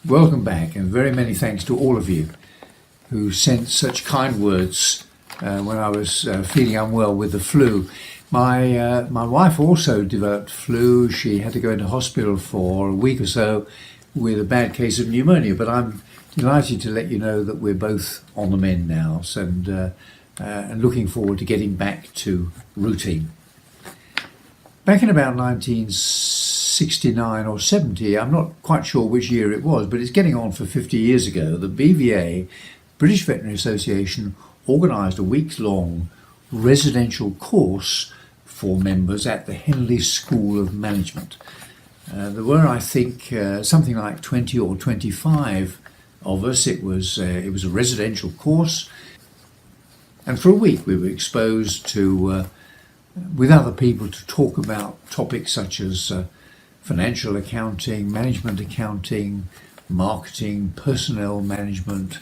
Welcome back, and very many thanks to all of you who sent such kind words when I was feeling unwell with the flu. My wife also developed flu. She had to go into hospital for a week or so with a bad case of pneumonia, but I'm delighted to let you know that we're both on the mend now, and looking forward to getting back to routine. Back in about 1969 or 70, I'm not quite sure which year it was, but it's getting on for 50 years ago, the BVA, British Veterinary Association, organised a week-long residential course for members at the Henley School of Management. There were, I think, something like 20 or 25 of us. It was a residential course, and for a week we were exposed to with other people to talk about topics such as financial accounting, management accounting, marketing, personnel management,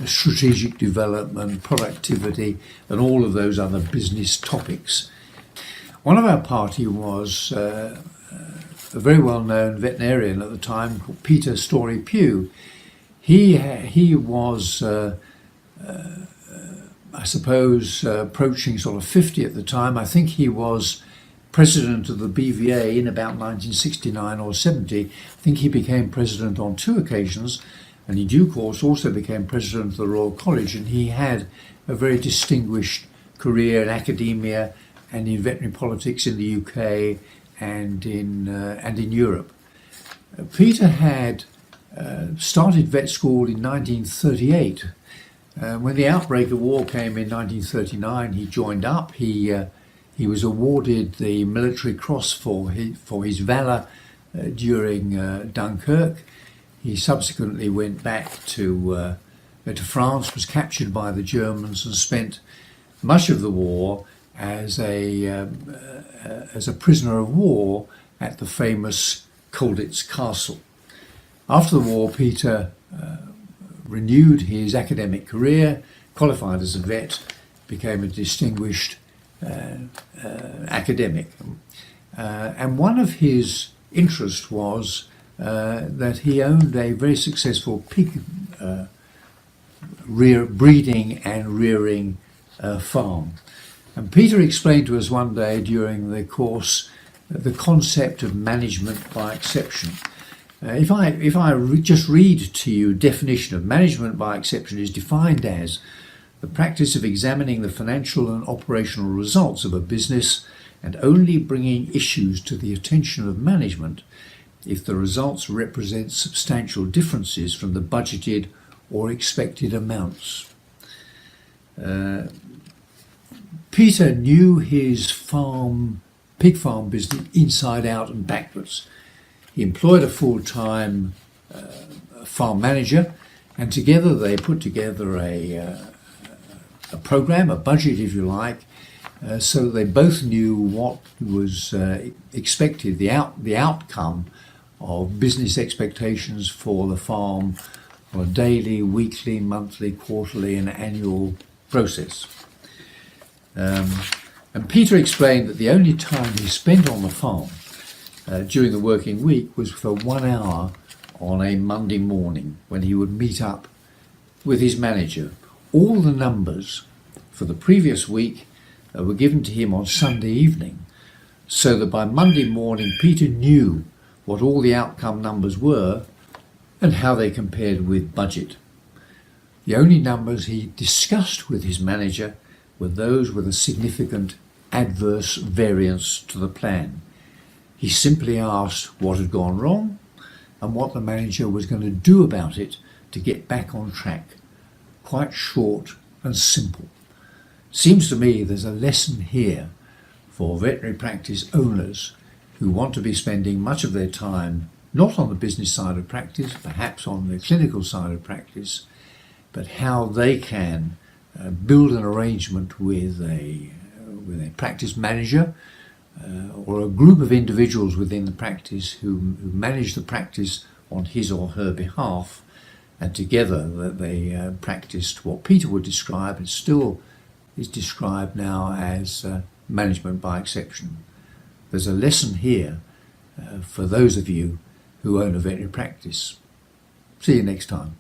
strategic development, productivity, and all of those other business topics. One of our party was a very well-known veterinarian at the time called Peter Story-Pugh. He was I suppose approaching sort of 50 at the time. I think he was president of the BVA in about 1969 or 70. I think he became president on 2 occasions, and in due course also became president of the Royal College, and he had a very distinguished career in academia and in veterinary politics in the UK and in Europe. Peter had started vet school in 1938. When the outbreak of war came in 1939, he joined up. He was awarded the Military Cross for his valour during Dunkirk. He subsequently went back to France, was captured by the Germans, and spent much of the war as a prisoner of war at the famous Colditz Castle. After the war, Peter renewed his academic career, qualified as a vet, became a distinguished academic. And one of his interests was that he owned a very successful pig breeding and rearing farm. And Peter explained to us one day during the course the concept of management by exception. If I just read to you, definition of management by exception is defined as the practice of examining the financial and operational results of a business and only bringing issues to the attention of management if the results represent substantial differences from the budgeted or expected amounts. Peter knew his pig farm business inside out and backwards. He employed a full-time farm manager, and together they put together a program, a budget if you like, so they both knew what was expected, the outcome of business expectations for the farm on a daily, weekly, monthly, quarterly and annual process. And Peter explained that the only time he spent on the farm during the working week was for 1 hour on a Monday morning when he would meet up with his manager. All the numbers for the previous week were given to him on Sunday evening, so that by Monday morning Peter knew what all the outcome numbers were and how they compared with budget. The only numbers he discussed with his manager were those with a significant adverse variance to the plan. He simply asked what had gone wrong and what the manager was going to do about it to get back on track. Quite short and simple. Seems to me there's a lesson here for veterinary practice owners who want to be spending much of their time not on the business side of practice, perhaps on the clinical side of practice, but how they can build an arrangement with a practice manager or a group of individuals within the practice who manage the practice on his or her behalf, and together they practiced what Peter would describe, and still is described now as management by exception. There's a lesson here for those of you who own a veterinary practice. See See you next time.